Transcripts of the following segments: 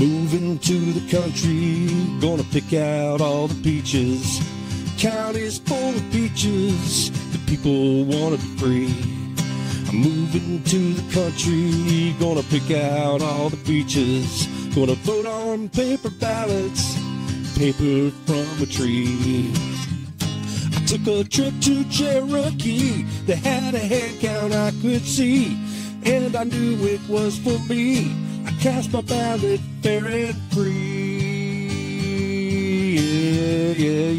Moving to the country, gonna pick out all the peaches. County's full of peaches, the people wanna be free. I'm moving to the country, gonna pick out all the peaches. Gonna vote on paper ballots, paper from a tree. I took a trip to Cherokee, they had a hand count I could see, and I knew it was for me. I cast my ballot fair and free. Yeah, yeah,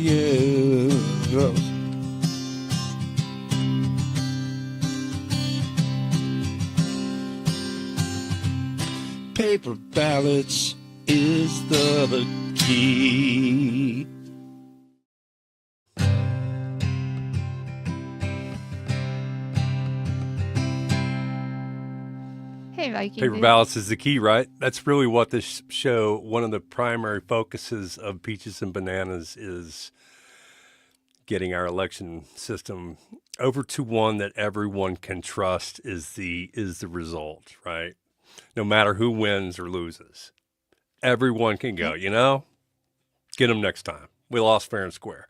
yeah. Paper ballots is the key. Hey, Viking. Paper ballots is the key, right? That's really what this show, one of the primary focuses of Peaches and Bananas is getting our election system over to one that everyone can trust is the result, right? No matter who wins or loses. Everyone can go, get them next time. We lost fair and square.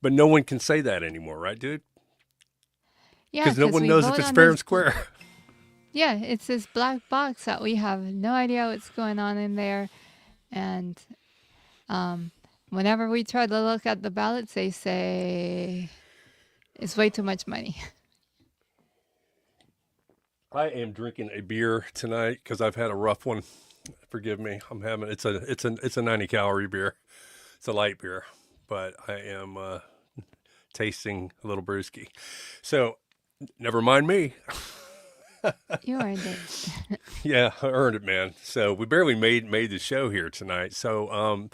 But no one can say that anymore, right, dude? Yeah, because no one knows if it's fair and square. Yeah, it's this black box that we have no idea what's going on in there. And whenever we try to look at the ballots, they say it's way too much money. I am drinking a beer tonight because I've had a rough one. Forgive me. It's a 90 calorie beer. It's a light beer, but I am tasting a little brewski. So never mind me. You earned it. Yeah, I earned it, man. So we barely made the show here tonight. So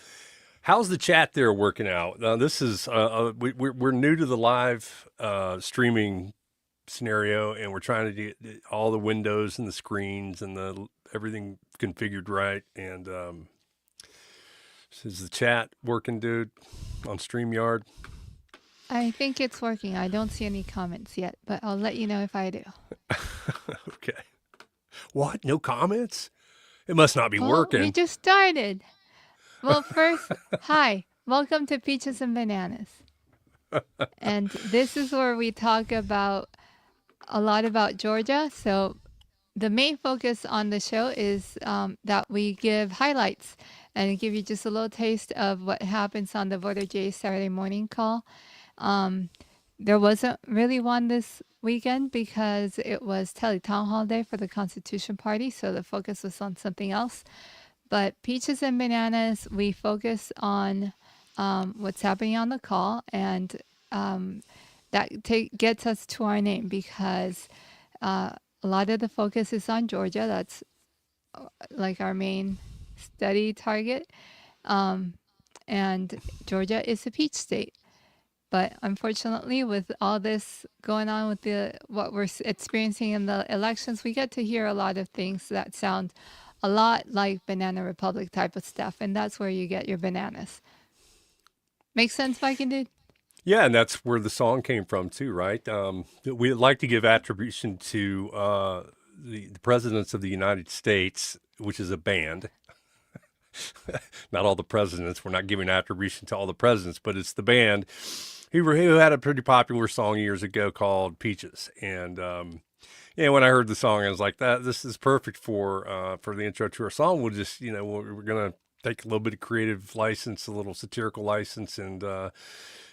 how's the chat there working out? This is we're new to the live streaming scenario, and we're trying to get all the windows and the screens and everything configured right. And is the chat working, dude, on StreamYard? I think it's working. I don't see any comments yet, but I'll let you know if I do. Okay. What? No comments? It must not be working. We just started. Well, first, hi. Welcome to Peaches and Bananas. And this is where we talk about a lot about Georgia. So the main focus on the show is that we give highlights and give you just a little taste of what happens on the Voter J Saturday morning call. There wasn't really one this weekend because it was Tele-Town Hall Day for the Constitution Party, so the focus was on something else. But Peaches and Bananas, we focus on what's happening on the call, and that gets us to our name because a lot of the focus is on Georgia. That's like our main study target. And Georgia is a peach state. But unfortunately, with all this going on with what we're experiencing in the elections, we get to hear a lot of things that sound a lot like Banana Republic type of stuff. And that's where you get your bananas. Make sense, Viking dude? Yeah, and that's where the song came from too, right? We like to give attribution to the presidents of the United States, which is a band. Not all the presidents. We're not giving attribution to all the presidents, but it's the band who had a pretty popular song years ago called Peaches. And when I heard the song, I was like, this is perfect for the intro to our song. We'll just, we're going to take a little bit of creative license, a little satirical license, and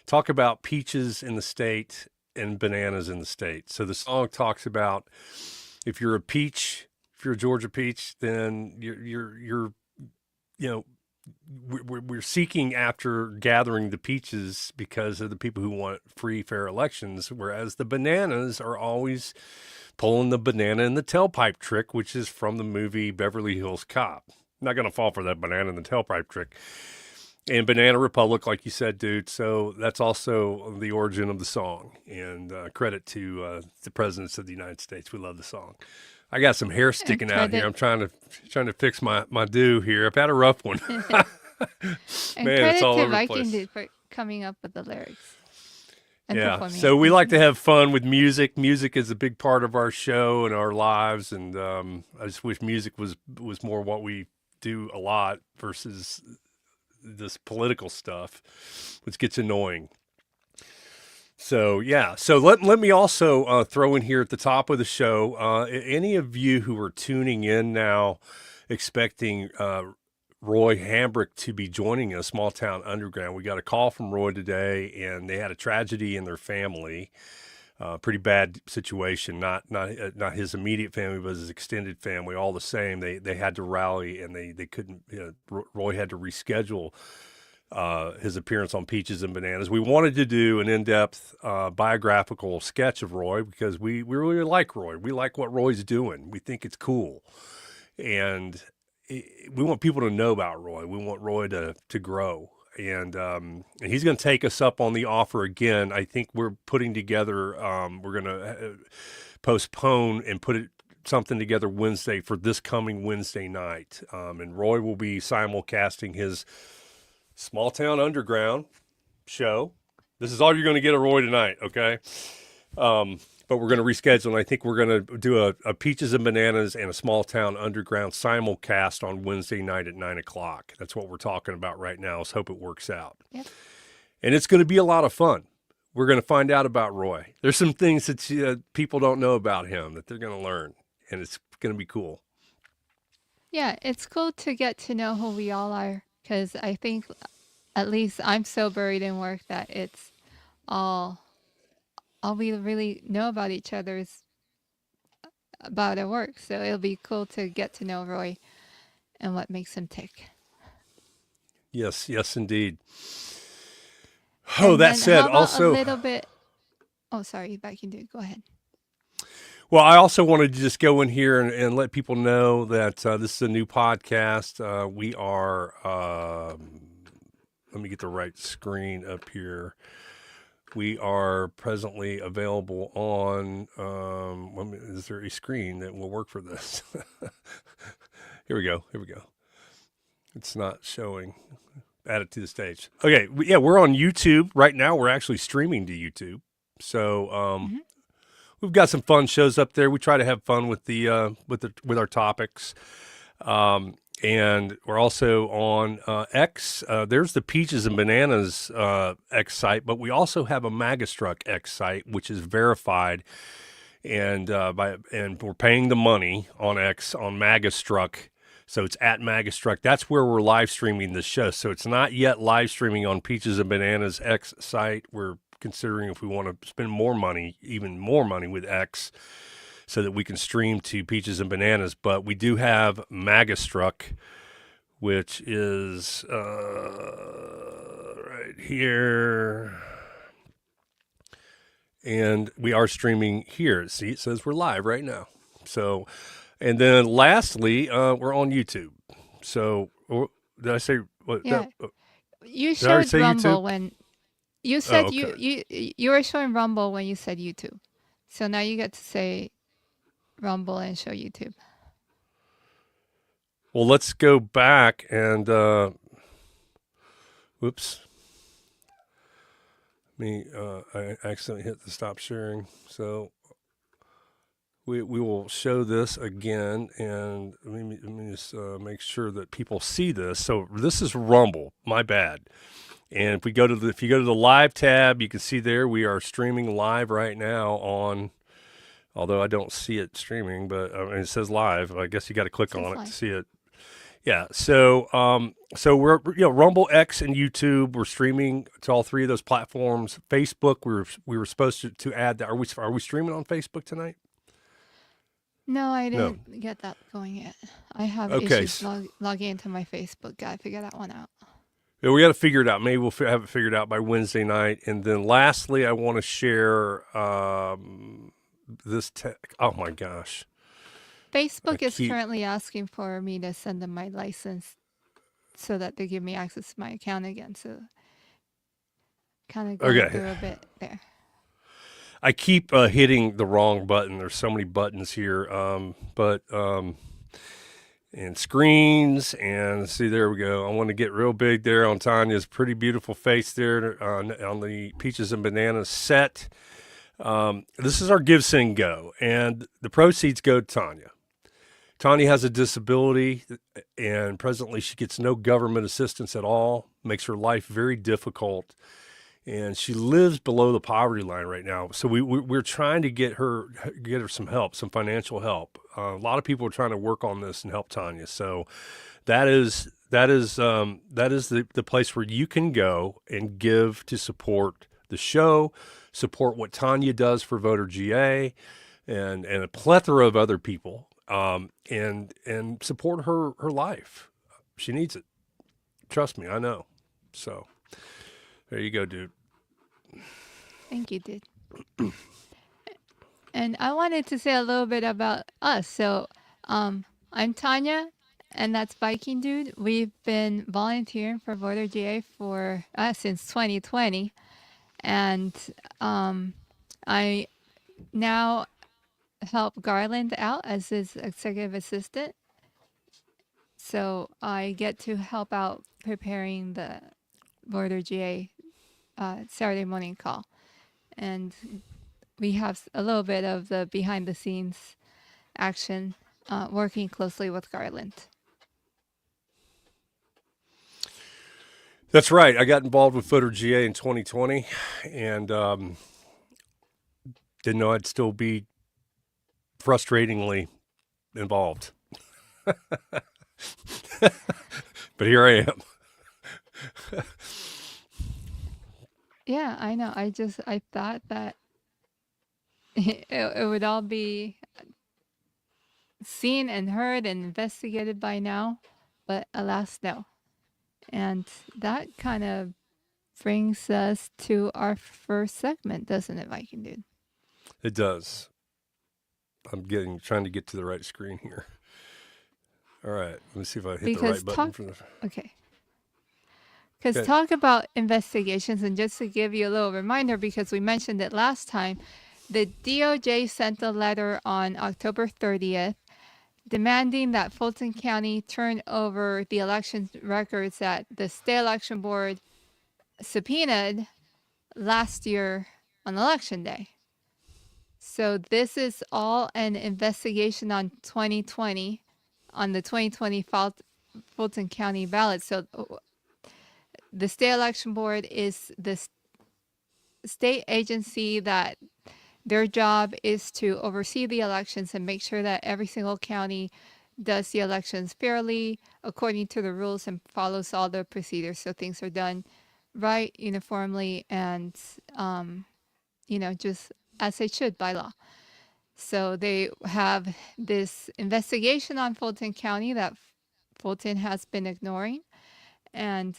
talk about peaches in the state and bananas in the state. So the song talks about if you're a peach, if you're a Georgia peach, then you're we're seeking after gathering the peaches because of the people who want free, fair elections, whereas the bananas are always pulling the banana in the tailpipe trick, which is from the movie Beverly Hills Cop. I'm not going to fall for that banana in the tailpipe trick. And Banana Republic, like you said, dude. So that's also the origin of the song. And credit to the presidents of the United States. We love the song. I got some hair sticking out here. I'm trying to fix my do here. I've had a rough one. Man, it's all over the place. Dude for coming up with the lyrics. Yeah. So we like to have fun with music. Music is a big part of our show and our lives. And I just wish music was more what we do a lot versus this political stuff, which gets annoying. So yeah, so let me also throw in here at the top of the show, any of you who are tuning in now, expecting Roy Hambrick to be joining us, Small Town Underground. We got a call from Roy today, and they had a tragedy in their family. Pretty bad situation. Not his immediate family, but his extended family. All the same, they had to rally, and they couldn't. Roy had to reschedule his appearance on Peaches and Bananas. We wanted to do an in-depth biographical sketch of Roy because we really like Roy. We like what Roy's doing. We think it's cool, and we want people to know about Roy. We want Roy to grow. And he's going to take us up on the offer again. I think we're putting together, we're going to postpone and put something together Wednesday for this coming Wednesday night. And Roy will be simulcasting his Small Town Underground show. This is all you're going to get of Roy tonight, okay? But we're going to reschedule, and I think we're going to do a Peaches and Bananas and a Small Town Underground simulcast on Wednesday night at 9 o'clock. That's what we're talking about right now. Let's hope it works out. Yep. And it's going to be a lot of fun. We're going to find out about Roy. There's some things that people don't know about him that they're going to learn, and it's going to be cool. Yeah, it's cool to get to know who we all are, because I think, at least I'm so buried in work that it's all we really know about each other is about our work. So it'll be cool to get to know Roy and what makes him tick. Yes, indeed. Oh, And that then said, how about also, a little bit. Oh, sorry, back you do. Go ahead. well, I also wanted to just go in here and let people know that this is a new podcast. We are, let me get the right screen up here. We are presently available on, is there a screen that will work for this? Here we go. It's not showing. Add it to the stage. Okay, we're on YouTube. Right now, we're actually streaming to YouTube. So we've got some fun shows up there. We try to have fun with with our topics. And we're also on X. There's the Peaches and Bananas X site, but we also have a Magastruck X site, which is verified, and we're paying the money on X on Magastruck. So it's at Magastruck. That's where we're live streaming the show. So it's not yet live streaming on Peaches and Bananas X site. We're considering if we want to spend more money, even more money with X, so that we can stream to Peaches and Bananas. But we do have Magastruck, which is right here. And we are streaming here. See, it says we're live right now. So, and then lastly, we're on YouTube. So, did I say what? Yeah. You Did I already showed say Rumble YouTube? when you said okay. you were showing Rumble when you said YouTube. So now you get to say Rumble and show YouTube. Well, let's go back and whoops. I accidentally hit the stop sharing. So we will show this again, and let me just make sure that people see this. So this is Rumble. My bad. And if you go to the live tab, you can see there we are streaming live right now on. Although I don't see it streaming, but it says live. I guess you got to click on it to see it. Yeah. So we're Rumble, X, and YouTube. We're streaming to all three of those platforms. Facebook, we were supposed to add that. Are we streaming on Facebook tonight? No, I didn't get that going yet. I have issues logging into my Facebook. Gotta figure that one out. Yeah, we got to figure it out. Maybe we'll have it figured out by Wednesday night. And then lastly, I want to share this oh my gosh. Facebook is currently asking for me to send them my license so that they give me access to my account again. So kind of going through a bit there. I keep hitting the wrong button. There's so many buttons here. And screens, and see, there we go. I want to get real big there on Tanya's pretty beautiful face there on the Peaches and Bananas set. This is our Give, Sing, Go, and the proceeds go to Tanya. Tanya has a disability, and presently she gets no government assistance at all. Makes her life very difficult, and she lives below the poverty line right now. So we're trying to get her some help, some financial help. A lot of people are trying to work on this and help Tanya. So that is the place where you can go and give to support the show, support what Tanya does for Voter GA, and a plethora of other people, and support her life. She needs it. Trust me, I know. So there you go, dude. Thank you, dude. And I wanted to say a little bit about us. So I'm Tanya, and that's Viking Dude. We've been volunteering for Voter GA for since 2020, and I now help Garland out as his executive assistant. So I get to help out preparing the Voter GA Saturday morning call, and we have a little bit of the behind the scenes action, working closely with Garland. That's right. I got involved with Voter GA in 2020, and didn't know I'd still be frustratingly involved. But here I am. Yeah, I know. I thought that it would all be seen and heard and investigated by now, but alas, no. And that kind of brings us to our first segment, doesn't it, Viking Dude? It does. I'm trying to get to the right screen here. All right, let me see if I hit the right button for the. Okay. Because talk about investigations, and just to give you a little reminder, because we mentioned it last time, the DOJ sent a letter on October 30th demanding that Fulton County turn over the election records that the state election board subpoenaed last year on election day. So this is all an investigation on 2020, on the 2020 Fulton County ballot. So the state election board is the state agency that their job is to oversee the elections and make sure that every single county does the elections fairly, according to the rules, and follows all the procedures. So things are done right, uniformly, and, just as they should by law. So they have this investigation on Fulton County that Fulton has been ignoring. And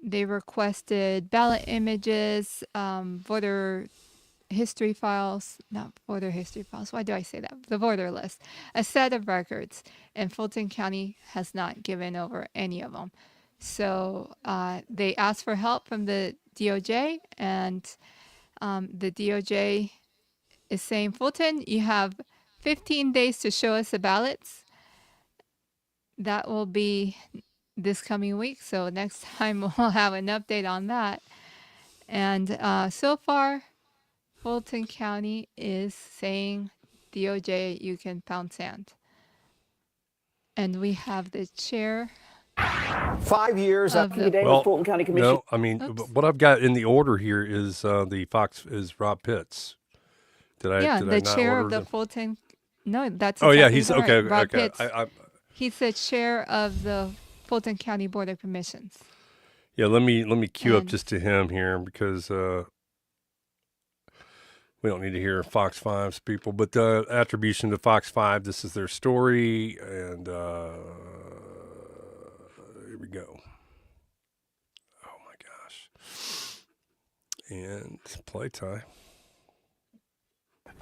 they requested ballot images, voter history files, not voter history files. Why do I say that? The voter list, a set of records, and Fulton County has not given over any of them. So they asked for help from the DOJ, and the DOJ is saying, Fulton, you have 15 days to show us the ballots. That will be this coming week. So next time we'll have an update on that. And so far, Fulton County is saying, DOJ, you can pound sand. And we have the chair. 5 years after the day well, the Fulton County Commission. No, I mean, what I've got in the order here is Rob Pitts. Did I the not chair order of the them? Fulton. No, that's Oh, yeah, exactly he's right. okay. Rob Okay. Pitts. He's the chair of the Fulton County Board of Commissions. Yeah, let me cue up just to him here, because we don't need to hear Fox 5's people, but attribution to Fox 5. This is their story, and here we go. Oh my gosh! And playtime.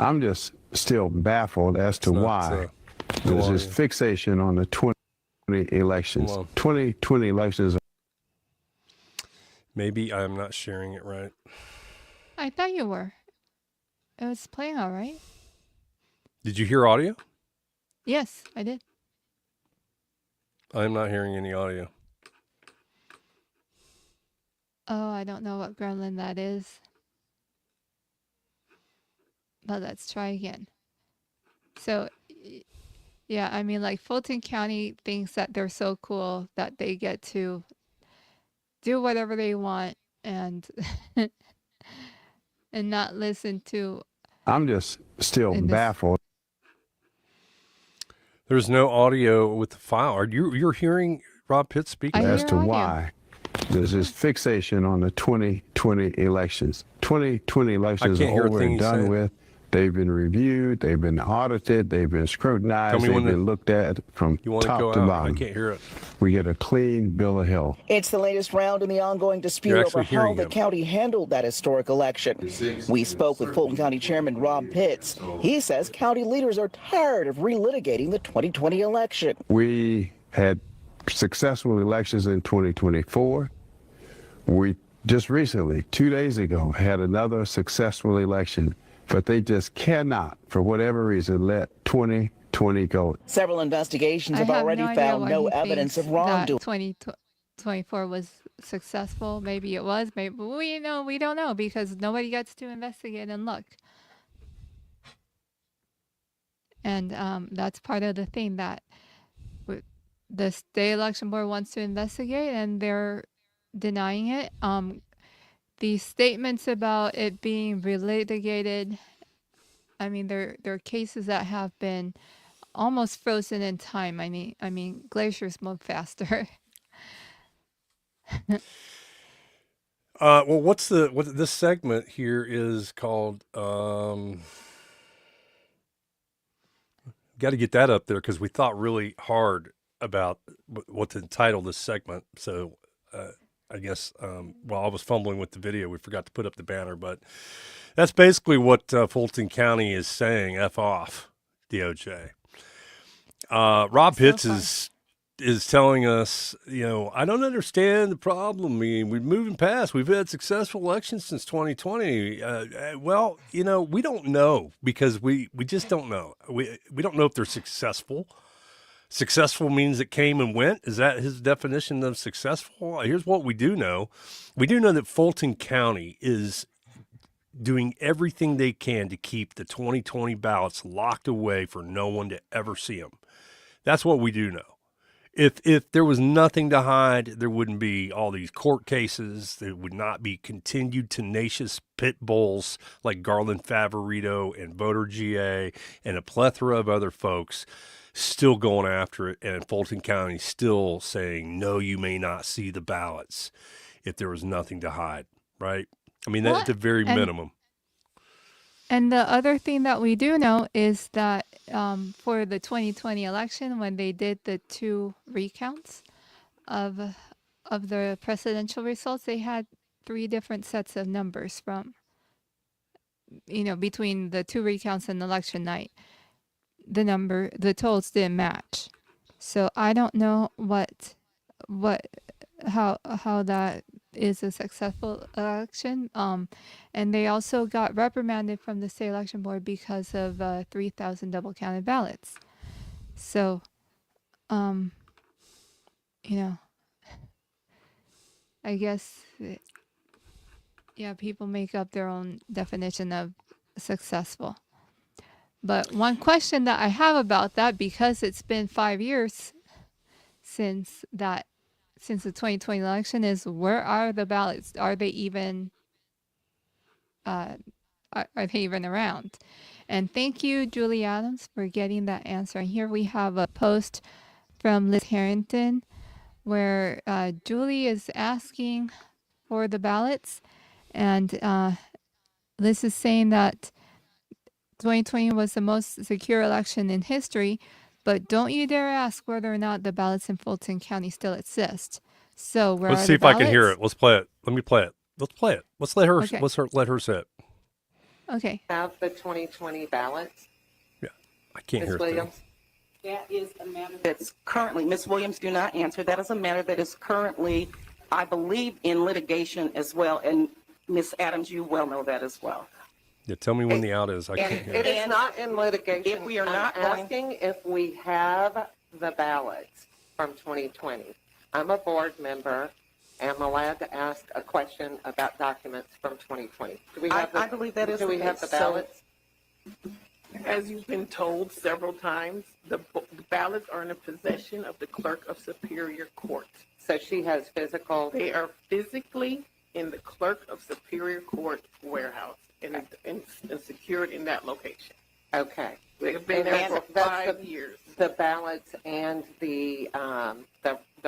I'm just still baffled as to why there's this fixation on the 2020 elections. 2020 elections. Maybe I'm not sharing it right. I thought you were. It was playing all right. Did you hear audio? Yes, I did. I'm not hearing any audio. Oh, I don't know what gremlin that is. But let's try again. So Yeah, I mean, like Fulton County thinks that they're so cool that they get to do whatever they want and and not listen to I'm just still in this. baffled There's no audio with the file. You're hearing Rob Pitt speaking? I as hear to audio. why there's this fixation on the 2020 elections. 2020 elections are can't hear a over thing and he's done saying. with. They've been reviewed, they've been audited, they've been scrutinized, Tell me when they've been looked at from You want to top go to out? I bottom. can't hear it. We get a clean bill of health. It's the latest round in the ongoing dispute You're over actually how hearing the him. county handled that historic election. We spoke with Fulton County Chairman Rob Pitts. He says county leaders are tired of relitigating the 2020 election. We had successful elections in 2024. We just recently, 2 days ago, had another successful election, but they just cannot, for whatever reason, let 2020 go. Several investigations I have have already no idea found why no he evidence thinks of wrongdoing. that 2024 was successful. Maybe it was. Maybe we don't know because nobody gets to investigate and look. And that's part of the thing that the state election board wants to investigate, and they're denying it. The statements about it being relitigated, I mean, there are cases that have been almost frozen in time. I mean, glaciers move faster. Well, what this segment here is called? Got to get that up there because we thought really hard about what to entitle this segment. So I guess while I was fumbling with the video, we forgot to put up the banner. But that's basically what Fulton County is saying. F off, DOJ. Rob Pitts is telling us, I don't understand the problem. I mean, we're moving past. We've had successful elections since 2020. Well, we don't know because we just don't know. We don't know if they're successful. Successful means it came and went. Is that his definition of successful? Here's what we do know. We do know that Fulton County is doing everything they can to keep the 2020 ballots locked away for no one to ever see them. That's what we do know. If there was nothing to hide, there wouldn't be all these court cases. There would not be continued tenacious pit bulls like Garland Favorito and Voter GA and a plethora of other folks still going after it, and Fulton County still saying, no, you may not see the ballots if there was nothing to hide, right? I mean, that's the very minimum. And the other thing that we do know is that for the 2020 election, when they did the 2 recounts of the presidential results, they had 3 different sets of numbers from, between the 2 recounts and election night. The totals didn't match. So I don't know how that is a successful election. And they also got reprimanded from the state election board because of 3,000 double counted ballots. So, I guess, people make up their own definition of successful. But one question that I have about that, because it's been 5 years since the 2020 election, is where are the ballots? Are they even around? And thank you, Julie Adams, for getting that answer. And here we have a post from Liz Harrington where Julie is asking for the ballots, and Liz is saying that 2020 was the most secure election in history, but don't you dare ask whether or not the ballots in Fulton County still exist. So let's see if I can hear it. Let's play it. Let me play it. Let's play it. Let's let her. Okay. Let her say it. Okay. Have the 2020 ballots. Yeah, I can't hear Ms. Williams. That is a matter that's currently, Ms. Williams, do not answer. That is a matter that is currently, I believe, in litigation as well. And Ms. Adams, you well know that as well. Yeah, tell me when the out is. I can't hear It it. is not in litigation. If we are not I'm asking if we have the ballots from 2020. I'm a board member. I'm allowed to ask a question about documents from 2020. Do we have I believe that is Do we the have the case. So- ballots? As you've been told several times, the ballots are in the possession of the Clerk of Superior Court. So she has physical. They are physically in the Clerk of Superior Court warehouse and secured in that location. Okay. They have been there for 5 years. The ballots and the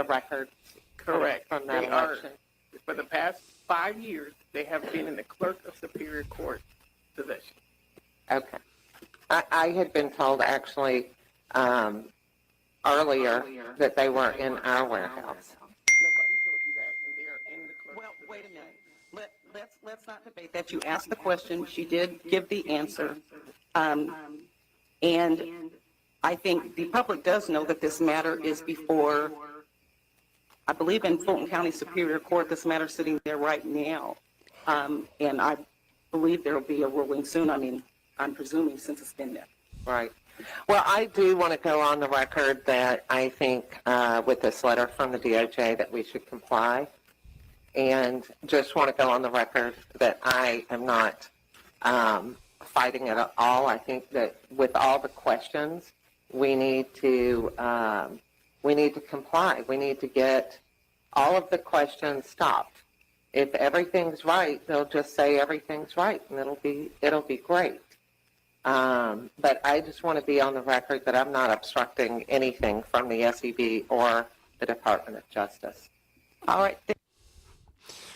records. Correct. From that They election. For the past 5 years, they have been in the Clerk of Superior Court possession. Okay. I had been told actually earlier that they were in our warehouse. Nobody told you that, and they are in the clerk's Well, wait a possession. minute. Let's not debate that. You asked the question. She did give the answer. And I think the public does know that this matter is before, I believe in Fulton County Superior Court, this matter is sitting there right now. And I believe there will be a ruling soon. I mean, I'm presuming since it's been there. Right. Well, I do want to go on the record that I think with this letter from the DOJ that we should comply. And just want to go on the record that I am not fighting it at all. I think that with all the questions, we need to comply. We need to get all of the questions stopped. If everything's right, they'll just say everything's right, and it'll be great. But I just want to be on the record that I'm not obstructing anything from the SEB or the Department of Justice. All right.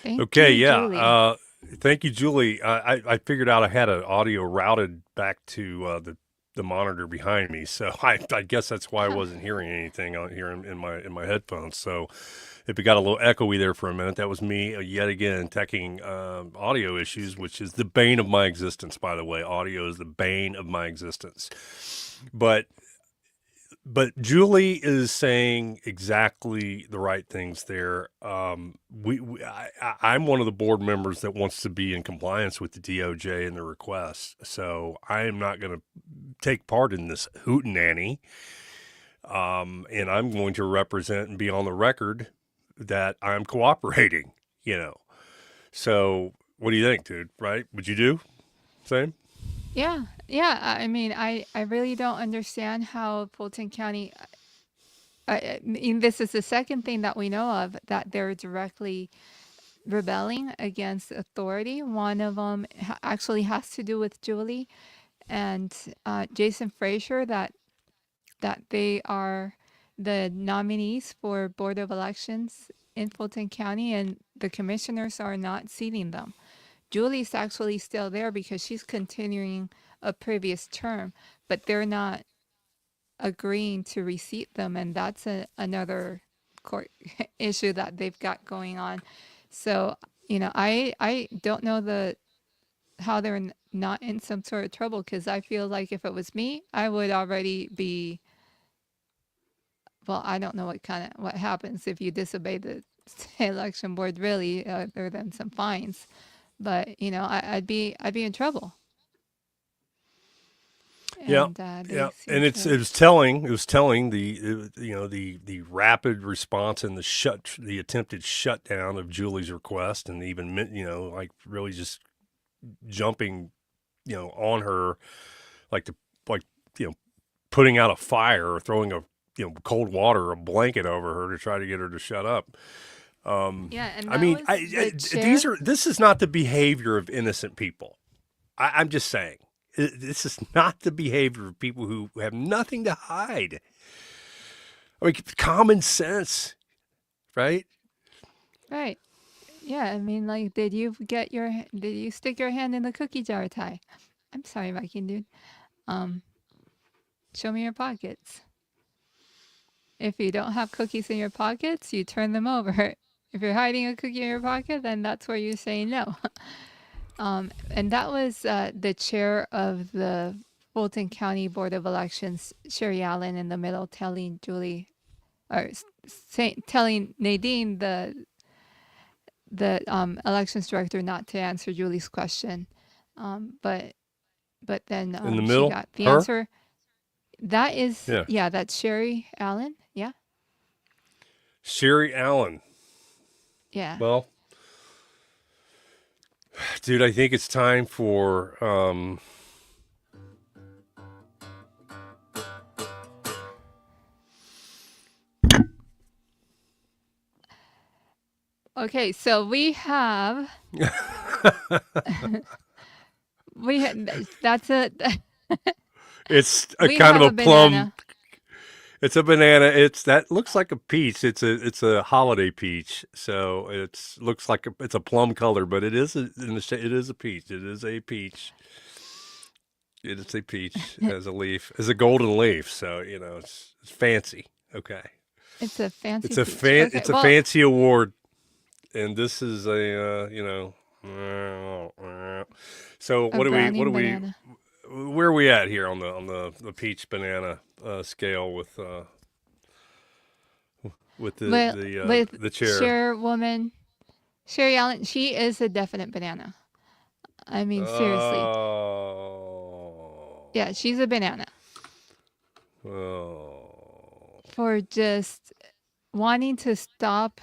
Thank you, Julie. Thank you, Julie. I figured out I had an audio routed back to the monitor behind me, so I guess that's why I wasn't hearing anything out here in my headphones. So if it got a little echoey there for a minute, that was me yet again teching audio issues, which is the bane of my existence. By the way, audio is the bane of my existence. But Julie is saying exactly the right things there. I'm one of the board members that wants to be in compliance with the DOJ and the requests. So I am not going to take part in this hootenanny. And I'm going to represent and be on the record that I'm cooperating, So what do you think, dude? Right? Would you do same? Yeah. I mean, I really don't understand how Fulton County. I mean, this is the second thing that we know of that they're directly rebelling against authority. One of them actually has to do with Julie and Jason Frazier, that they are the nominees for Board of Elections in Fulton County, and the commissioners are not seating them. Julie's actually still there because she's continuing a previous term, but they're not agreeing to reseat them, and that's another court issue that they've got going on. So, I don't know how they're not in some sort of trouble, because I feel like if it was me, I would already be. Well, I don't know what happens if you disobey the state election board, really, other than some fines. But I'd be in trouble. Yeah, And, and it was telling the rapid response and the attempted shutdown of Julie's request, and even like really just jumping on her like putting out a fire or throwing a cold water or a blanket over her to try to get her to shut up. Yeah, and I mean, this is not the behavior of innocent people. I'm just saying, this is not the behavior of people who have nothing to hide. I mean, common sense, right? Right. Yeah, I mean, like, did you stick your hand in the cookie jar, Ty? I'm sorry, Viking dude. Show me your pockets. If you don't have cookies in your pockets, you turn them over. If you're hiding a cookie in your pocket, then that's where you're saying no. And that was the chair of the Fulton County Board of Elections, Sherry Allen, in the middle, telling Julie, or telling Nadine, the elections director, not to answer Julie's question. But then in the middle, she got the answer. That is, yeah, that's Sherry Allen. Yeah. Sherry Allen. Yeah. Well, dude, I think it's time for Okay, so we have that's a It's a we kind of have a plum. banana. It's a banana. That looks like a peach. It's a holiday peach. So looks like it's a plum color, but it is it is a peach. It is a peach. It is a peach as a leaf, as a golden leaf. So it's fancy. Okay. It's a fancy It's a peach. Okay, it's a well, fancy award, and this is a So a what do brownie banana. where are we at here on the peach banana scale with the With the chair? chairwoman Sherry Allen, she is a definite banana. I mean, seriously. Oh. Yeah, she's a banana Oh. for just wanting to stop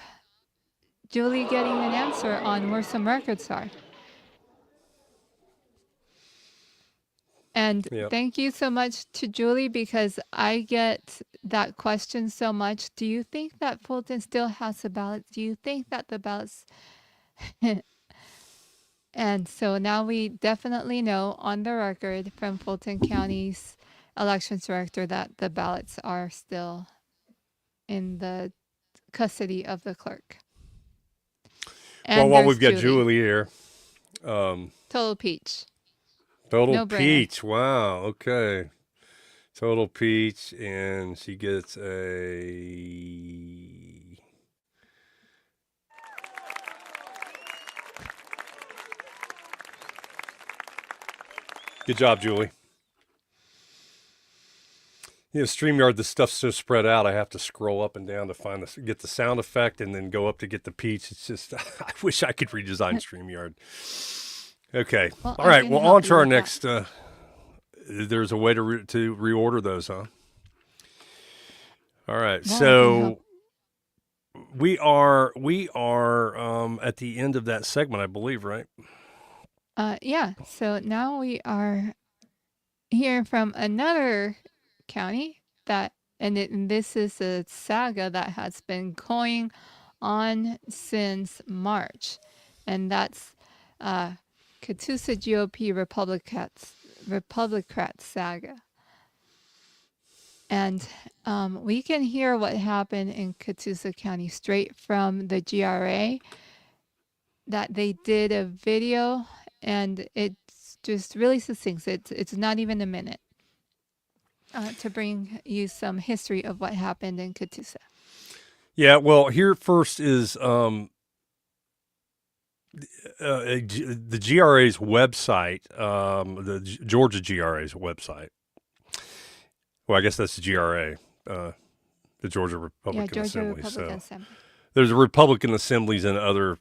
Julie getting an answer on where some records are. And Yep. thank you so much to Julie, because I get that question so much. Do you think that Fulton still has the ballots? Do you think that the ballots... And so now we definitely know on the record from Fulton County's elections director that the ballots are still in the custody of the clerk. Well, And while there's we've got Julie here, Total peach. total No brainer. peach. Wow. Okay. Total peach, and she gets a. Good job, Julie. StreamYard, the stuff's so spread out, I have to scroll up and down to get the sound effect and then go up to get the peach. It's just, I wish I could redesign StreamYard. Okay. Well, All I right. can Well, help on you to our with that. next. There's a way to reorder those, huh? All right. Well, I can So help. we are at the end of that segment, I believe, right? Yeah, so now we are hearing from another county and this is a saga that has been going on since March, and that's Catoosa GOP Republicrats saga. And we can hear what happened in Catoosa County straight from the GRA, that they did a video, and it's just really succinct. It's not even a minute to bring you some history of what happened in Catoosa. Yeah. Well, here first is the GRA's website, the Georgia GRA's website. Well, I guess that's the GRA, the Georgia Republican Georgia Assembly. Republican Assembly. There's a Republican assemblies in other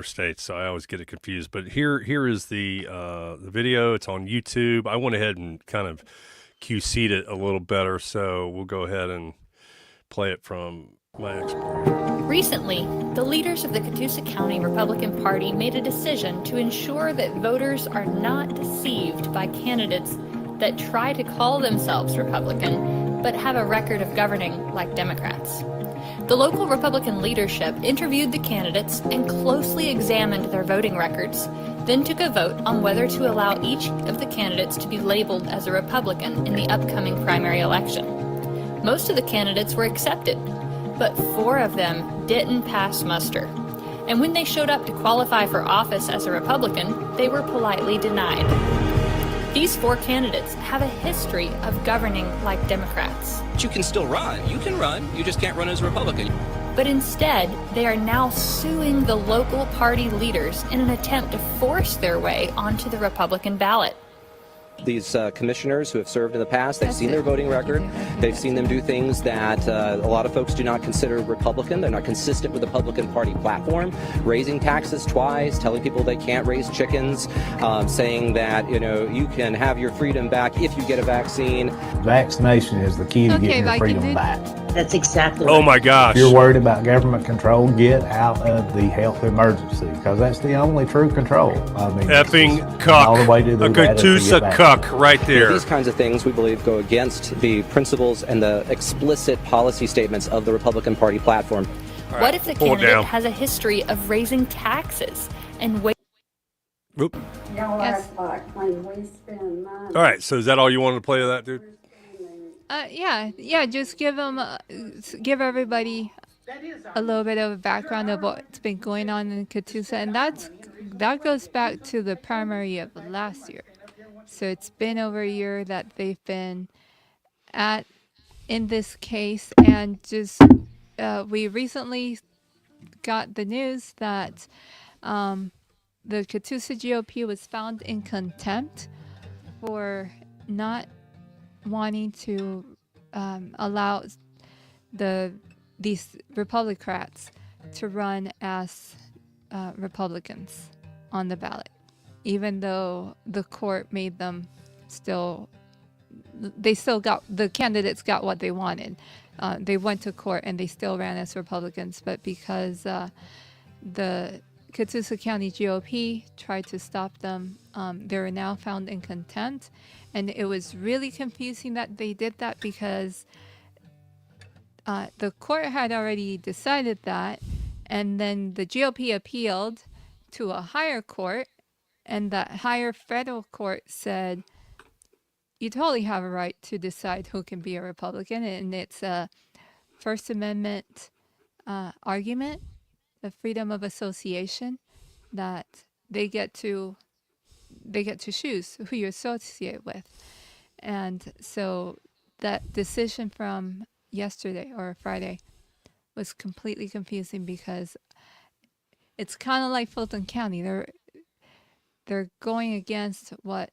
states, so I always get it confused. But here is the video. It's on YouTube. I went ahead and kind of QC'd it a little better, so we'll go ahead and play it from my export. Recently, the leaders of the Catoosa County Republican Party made a decision to ensure that voters are not deceived by candidates that try to call themselves Republican but have a record of governing like Democrats. The local Republican leadership interviewed the candidates and closely examined their voting records, then took a vote on whether to allow each of the candidates to be labeled as a Republican in the upcoming primary election. Most of the candidates were accepted, but 4 of them didn't pass muster. And when they showed up to qualify for office as a Republican, they were politely denied. These 4 candidates have a history of governing like Democrats. You can still run. You can run. You just can't run as a Republican. But instead, they are now suing the local party leaders in an attempt to force their way onto the Republican ballot. These commissioners who have served in the past, they've seen their voting record. They've seen them do things that a lot of folks do not consider Republican. They're not consistent with the Republican Party platform. Raising taxes twice, telling people they can't raise chickens, saying that, you can have your freedom back if you get a vaccine. Vaccination is the key to getting your freedom back. That's exactly right. Oh my gosh. If you're worried about government control, get out of the health emergency, because that's the only true control. I mean, effing cuck. All the way to the a Catoosa cuck right there. These kinds of things, we believe, go against the principles and the explicit policy statements of the Republican Party platform. All What right, if the pull it candidate down. has a history of raising taxes and Oop. Yes. When we spend money. All right, so is that all you wanted to play of that, dude? Yeah. Just give everybody a little bit of a background of what's been going on in Catoosa, and that goes back to the primary of last year. So it's been over a year that they've been in this case, and just we recently got the news that the Catoosa GOP was found in contempt for not wanting to allow these Republicans to run as Republicans on the ballot, even though the court made them the candidates got what they wanted. They went to court and they still ran as Republicans, but because the Catoosa County GOP tried to stop them, they're now found in contempt. And it was really confusing that they did that because the court had already decided that, and then the GOP appealed to a higher court, and that higher federal court said, you totally have a right to decide who can be a Republican, and it's a First Amendment argument, the freedom of association, that they get to choose who you associate with. And so that decision from yesterday or Friday was completely confusing because it's kind of like Fulton County. They're going against what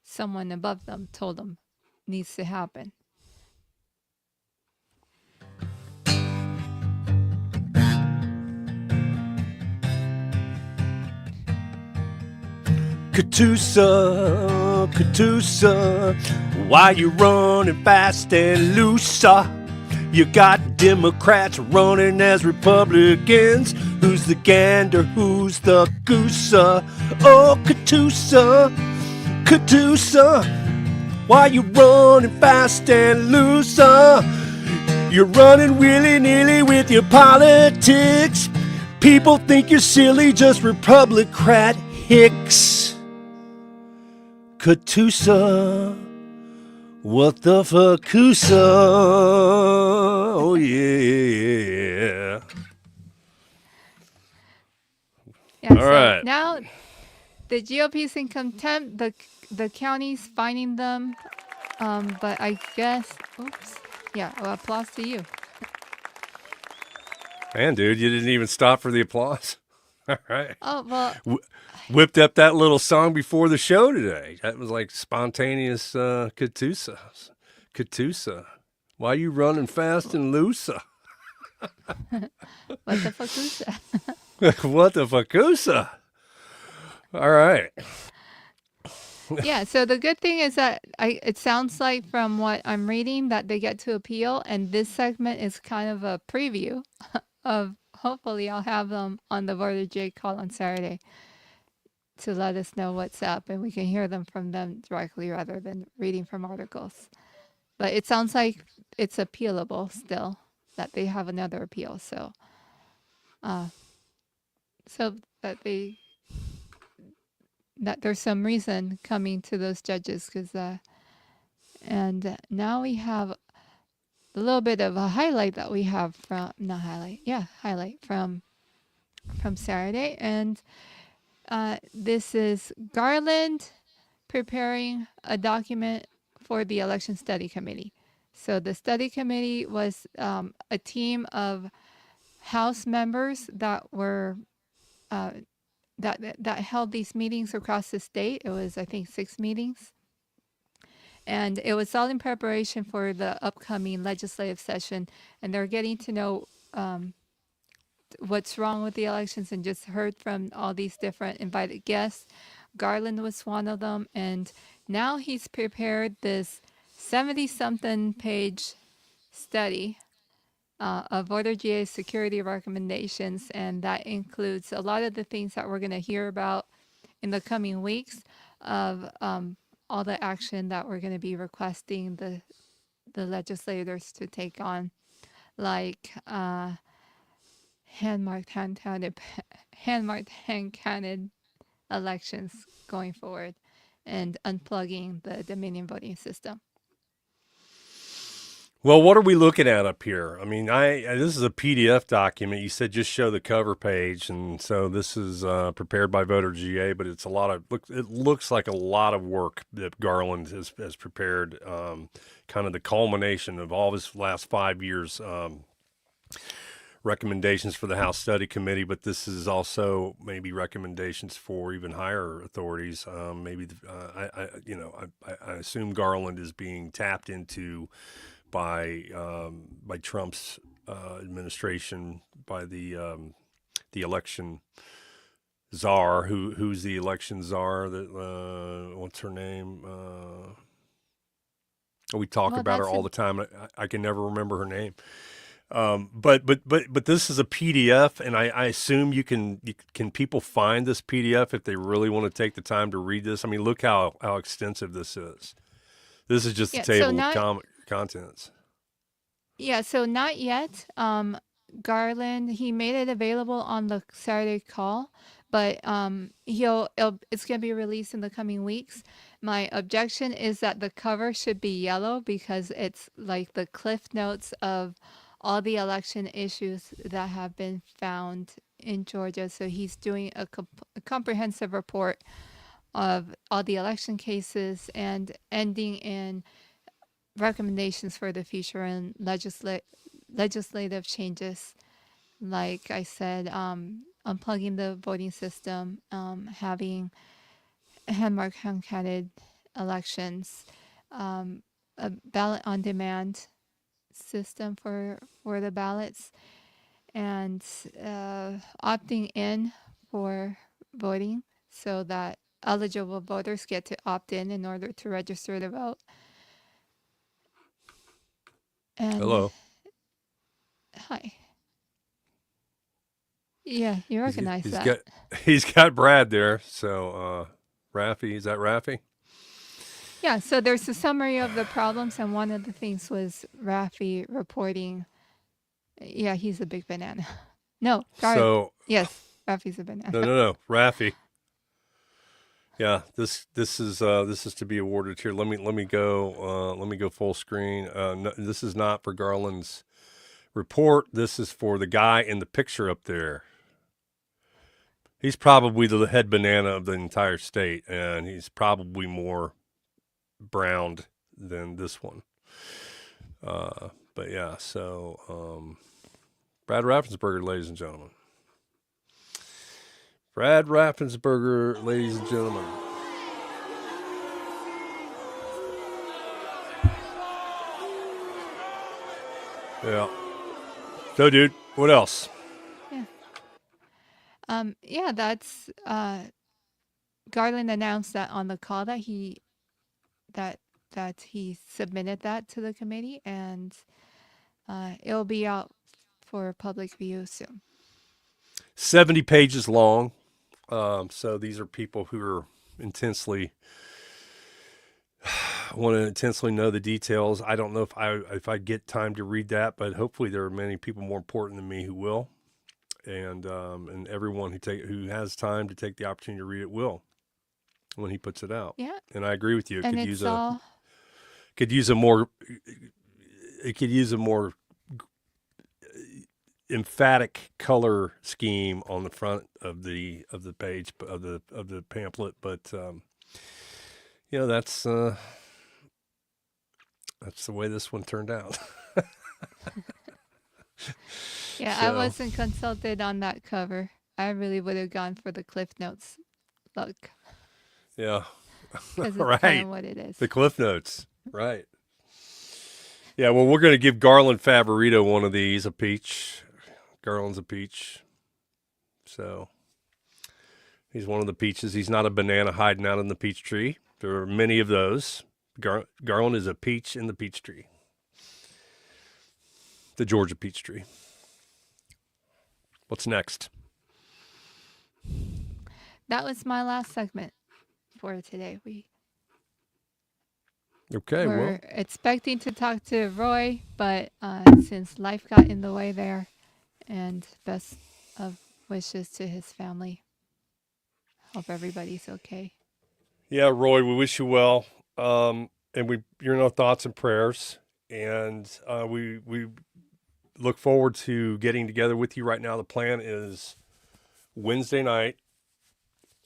someone above them told them needs to happen. Catoosa, Catoosa, why you running fast and loose? You got Democrats running as Republicans. Who's the gander? Who's the goose? Oh, Catoosa, Catoosa, why you running fast and loose? You're running willy-nilly with your politics. People think you're silly, just Republican hicks. Catoosa, what the fuckusa? Oh yeah. Yeah, All so right. now the GOP's in contempt. The county's fining them, but I guess, well, applause to you. Man, dude, you didn't even stop for the applause. All right. Oh, well, Whipped up that little song before the show today. That was like spontaneous Catoosa. Catoosa, why you running fast and loose? what the fuckusa? What the fuckusa? All right. Yeah, so the good thing is that it sounds like from what I'm reading that they get to appeal, and this segment is kind of a preview of hopefully I'll have them on the Border J call on Saturday to let us know what's up, and we can hear them from them directly rather than reading from articles. But it sounds like it's appealable still, that they have another appeal. So that there's some reason coming to those judges, and now we have a little bit of a highlight that we have highlight from Saturday, and this is Garland preparing a document for the election study committee. So the study committee was a team of House members that were that held these meetings across the state. It was, I think, 6 meetings. And it was all in preparation for the upcoming legislative session. And they're getting to know what's wrong with the elections, and just heard from all these different invited guests. Garland was one of them. And now he's prepared this 70-something page study of Border GA's security recommendations, and that includes a lot of the things that we're going to hear about in the coming weeks of all the action that we're going to be requesting the legislators to take on, like hand-marked, hand-counted elections going forward, and unplugging the Dominion voting system. Well, what are we looking at up here? I mean, this is a PDF document. You said just show the cover page, and so this is prepared by Voter GA, but it's a lot of it looks like a lot of work that Garland has prepared. Kind of the culmination of all of his last 5 years. Recommendations for the House Study Committee, but this is also maybe recommendations for even higher authorities. I assume Garland is being tapped into by Trump's administration, by the election czar. Who's the election czar? That what's her name? We talk about her all the time. I can never remember her name. But this is a PDF, and I assume can people find this PDF if they really want to take the time to read this? I mean, look how extensive this is. This is just a table of contents. Yeah, so not yet. Garland, he made it available on the Saturday call, but it's going to be released in the coming weeks. My objection is that the cover should be yellow because it's like the cliff notes of all the election issues that have been found in Georgia. So he's doing a comprehensive report of all the election cases and ending in recommendations for the future and legislative changes. Like I said, unplugging the voting system, having hand-marked, hand-counted elections, a ballot on demand system for the ballots, and opting in for voting so that eligible voters get to opt in order to register to vote. And hello. Hi. Yeah, you recognize that. He's got Brad there. So Rafi, is that Rafi? Yeah, so there's a summary of the problems, and one of the things was Rafi reporting. Yeah, he's a big banana. No, yes, Rafi's a banana. No, Rafi. Yeah, this is to be awarded here. Let me go full screen. No, this is not for Garland's report. This is for the guy in the picture up there. He's probably the head banana of the entire state, and he's probably more browned than this one. But yeah, so Brad Raffensperger, ladies and gentlemen. Brad Raffensperger, ladies and gentlemen. Yeah. So, dude, what else? Yeah, that's Garland announced that on the call that he submitted that to the committee, and it'll be out for public view soon. 70 pages long. So these are people who are want to intensely know the details. I don't know if I get time to read that, but hopefully there are many people more important than me who will, and everyone who has time to take the opportunity to read it will when he puts it out. Yeah, and I agree with you. It could use a more emphatic color scheme on the front of the page of the pamphlet, but that's the way this one turned out. Yeah, so. I wasn't consulted on that cover. I really would have gone for the Cliff Notes look. Yeah, because it's right. Kind of what it is. The Cliff Notes, right? Yeah, well, we're going to give Garland Favorito one of these, a peach. Garland's a peach. So he's one of the peaches. He's not a banana hiding out in the peach tree. There are many of those. Garland is a peach in the peach tree. The Georgia peach tree. What's next? That was my last segment for today. We're expecting to talk to Roy, but since life got in the way there, and best of wishes to his family. Hope everybody's okay. Yeah, Roy, we wish you well. And you're in our thoughts and prayers. And we look forward to getting together with you right now. The plan is Wednesday night.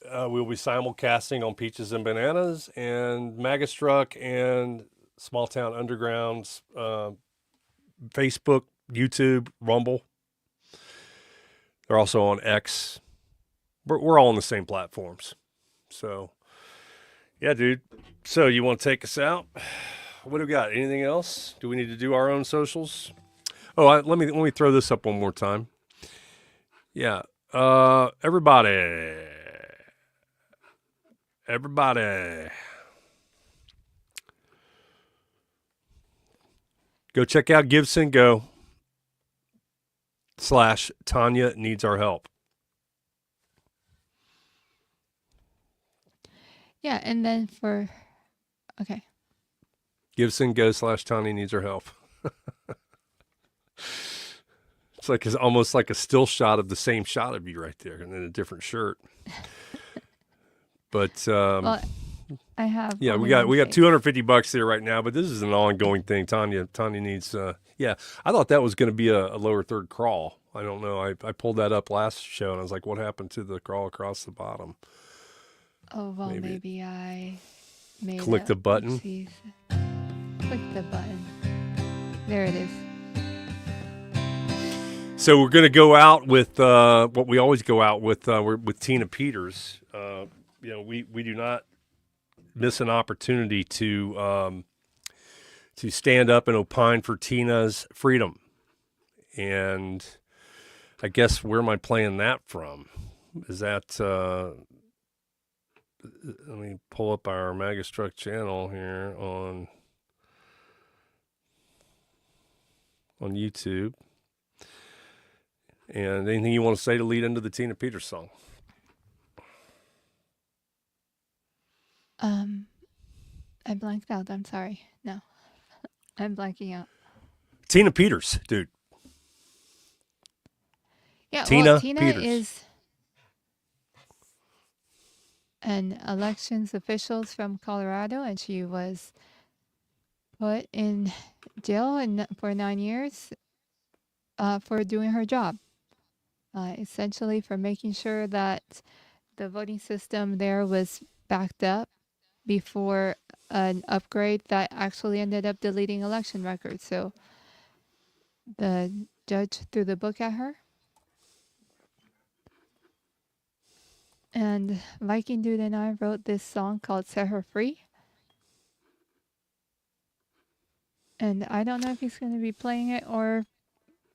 We'll be simulcasting on Peaches and Bananas and Magastruck and Small Town Underground's Facebook, YouTube, Rumble. They're also on X. We're all on the same platforms. So, yeah, dude. So you want to take us out? What do we got? Anything else? Do we need to do our own socials? Oh, let me throw this up one more time. Yeah. Everybody. Go check out GiveSendGo/Tanya Needs Our Help. Yeah, and then okay. GiveSendGo/Tanya Needs Our Help. It's almost like a still shot of the same shot of you right there, and then a different shirt. But well, I have. Yeah, we got $250 there right now, but this is an ongoing thing. Tanya needs. Yeah, I thought that was going to be a lower third crawl. I don't know. I pulled that up last show, and I was like, what happened to the crawl across the bottom? Oh well, maybe I made click the button. Click the button. There it is. So we're going to go out with what we always go out with. We're with Tina Peters. We do not miss an opportunity to stand up and opine for Tina's freedom. And I guess where am I playing that from? Is that let me pull up our Magastruck channel here on YouTube. And anything you want to say to lead into the Tina Peters song? I blanked out. I'm sorry. No, I'm blanking out. Tina Peters, dude. Yeah, Tina Peters is an elections official from Colorado, and she was put in jail for 9 years for doing her job. Essentially for making sure that the voting system there was backed up before an upgrade that actually ended up deleting election records. So the judge threw the book at her. And Viking Dude and I wrote this song called Set Her Free. And I don't know if he's going to be playing it or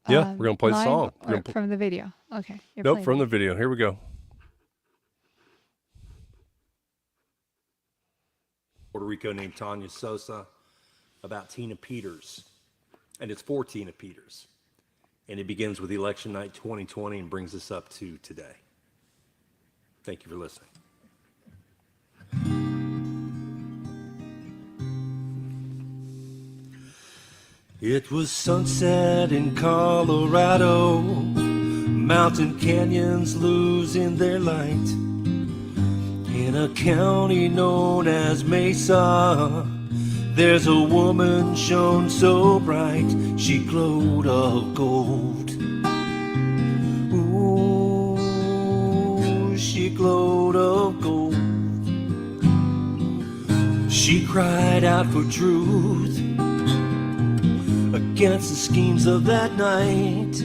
yeah, we're going to play the song. From the video. Okay. Nope, from the video. Here we go. Puerto Rico named Tanya Sosa about Tina Peters. And it's for Tina Peters. And it begins with election night 2020 and brings us up to today. Thank you for listening. It was sunset in Colorado, mountain canyons losing their light. In a county known as Mesa, there's a woman shone so bright, she glowed of gold. Ooh, she glowed of gold. She cried out for truth against the schemes of that night,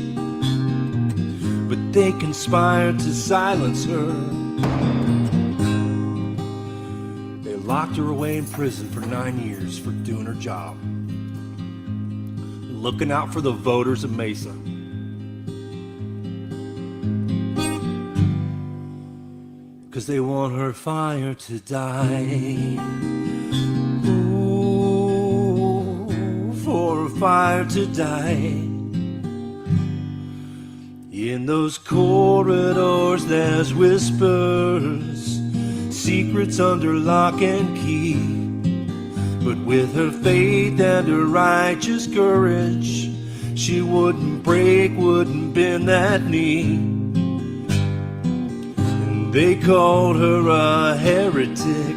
but they conspired to silence her. They locked her away in prison for 9 years for doing her job, looking out for the voters of Mesa. Cause they want her fire to die. For a fire to die. In those corridors there's whispers, secrets under lock and key. But with her faith and her righteous courage, She wouldn't break, wouldn't bend that knee. And they called her a heretic,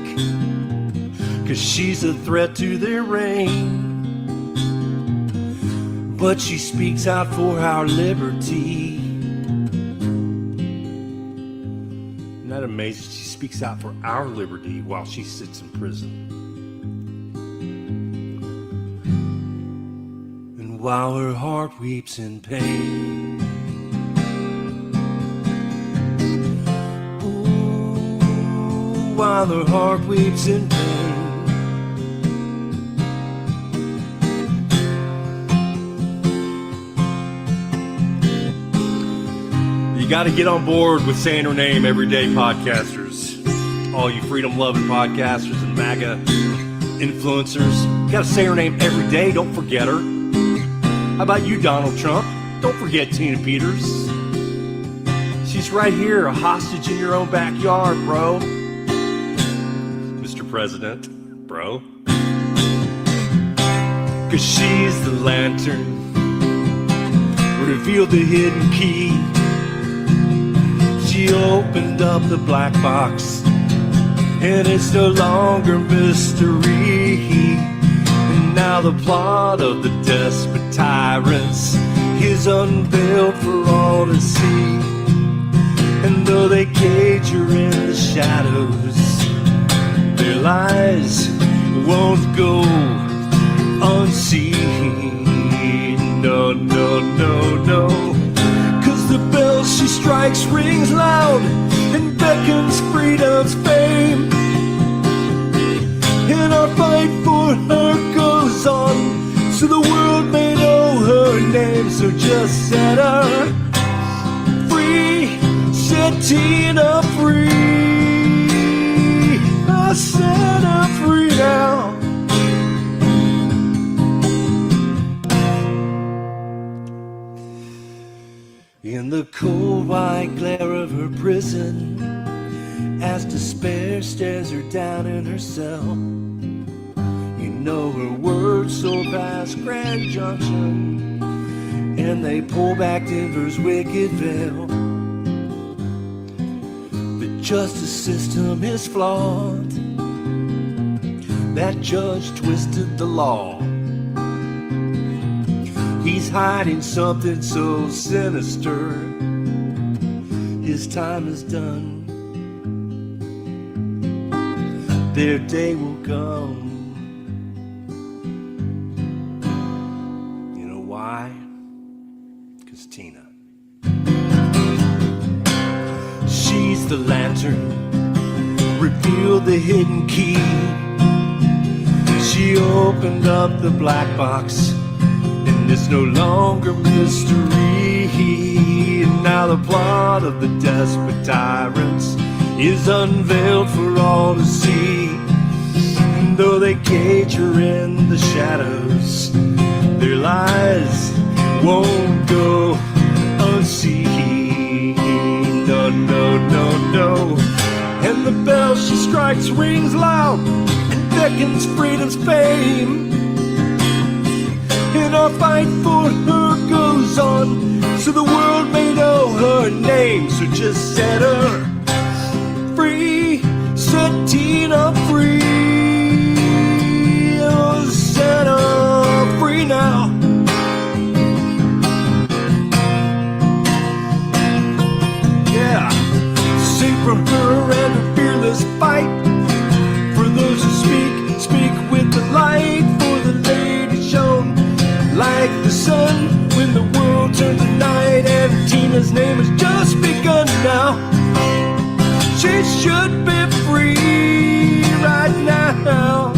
'cause she's a threat to their reign. But she speaks out for our liberty. Isn't that amazing? She speaks out for our liberty while she sits in prison. And while her heart weeps in pain, ooh, while her heart weeps in pain, you got to get on board with saying her name every day, podcasters. All you freedom-loving podcasters and MAGA influencers. You got to say her name every day. Don't forget her. How about you, Donald Trump? Don't forget Tina Peters. She's right here, a hostage in your own backyard, bro. Mr. President, bro. 'Cause she's the lantern, revealed the hidden key. She opened up the black box, and it's no longer mystery. And now the plot of the desperate tyrants is unveiled for all to see. And though they cage her in the shadows, their lies won't go unseen. No, no, no, no. The bell she strikes rings loud and beckons freedom's fame. And our fight for her goes on, so the world may know her name. So just set her free, set Tina free. I set her free now. In the cold white glare of her prison, as despair stares her down in her cell, you know her words so past Grand Junction, and they pull back Denver's wicked veil. The justice system is flawed, that judge twisted the law. He's hiding something so sinister. His time is done. Their day will come. You know why? 'Cause Tina. She's the lantern, revealed the hidden key. She opened up the black box, and it's no longer mystery. And now the plot of the desperate tyrants is unveiled for all to see. And though they cage her in the shadows, their lies won't go unseen. No, no, no, no. And the bell she strikes rings loud and beckons freedom's fame. And our fight for her goes on, so the world may know her name. So just set her free, set Tina free. Oh, set her free now. Yeah, sing from her and her fearless fight. For those who speak with the light. For the lady shone like the sun when the world turned to night. And Tina's name has just begun now. She should be free right now.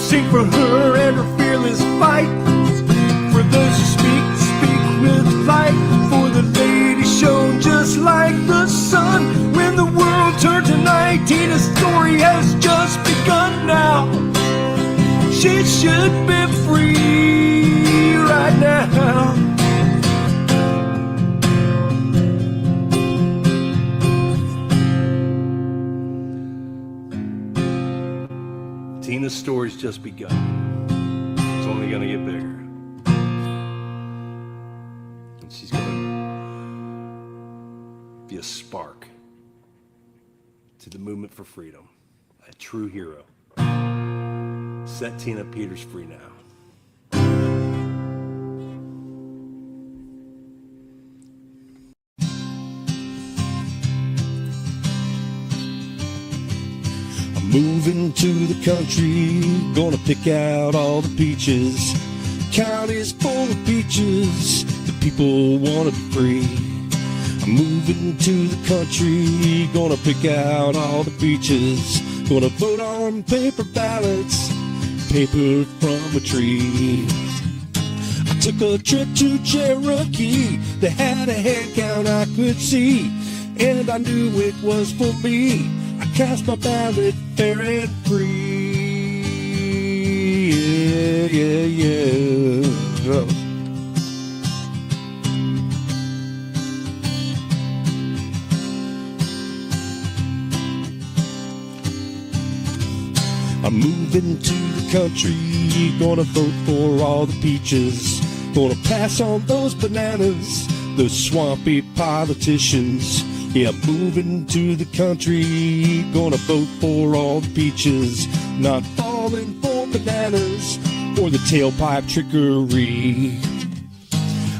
Sing for her and her fearless fight. For those who speak with light. For the lady shone just like the sun when the world turned to night. Tina's story has just begun now. She should be free right now. Tina's story's just begun. It's only going to get bigger. And she's going to be a spark to the movement for freedom, a true hero. Set Tina Peters free now. Moving to the country, gonna pick out all the peaches. County's full of beaches, the people wanna be free. I'm moving to the country, gonna pick out all the beaches. Gonna vote on paper ballots, paper from a tree. I took a trip to Cherokee, they had a head count I could see, and I knew it was for me. I cast my ballot fair and free. Yeah, yeah, yeah. I'm moving to the country, gonna vote for all the peaches. Gonna pass on those bananas, those swampy politicians. Yeah, moving to the country, gonna vote for all the peaches. Not falling for bananas or the tailpipe trickery.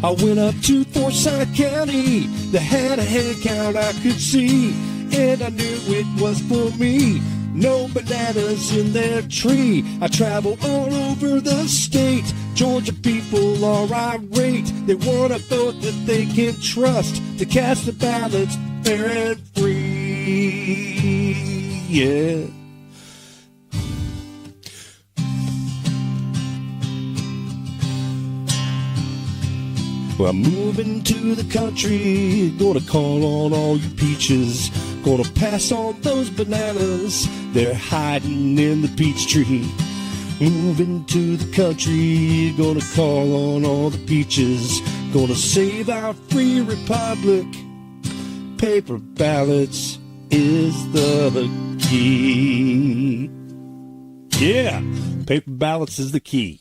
I went up to Forsyth County, they had a head count I could see, and I knew it was for me. No bananas in their tree. I travel all over the state. Georgia people are irate. They want a vote that they can trust to cast the ballots fair and free. Yeah. Well, I'm moving to the country, gonna call on all you peaches. Gonna pass on those bananas, they're hiding in the peach tree. Moving to the country, gonna call on all the peaches. Gonna save our free republic, paper ballots is the key. Yeah, paper ballots is the key.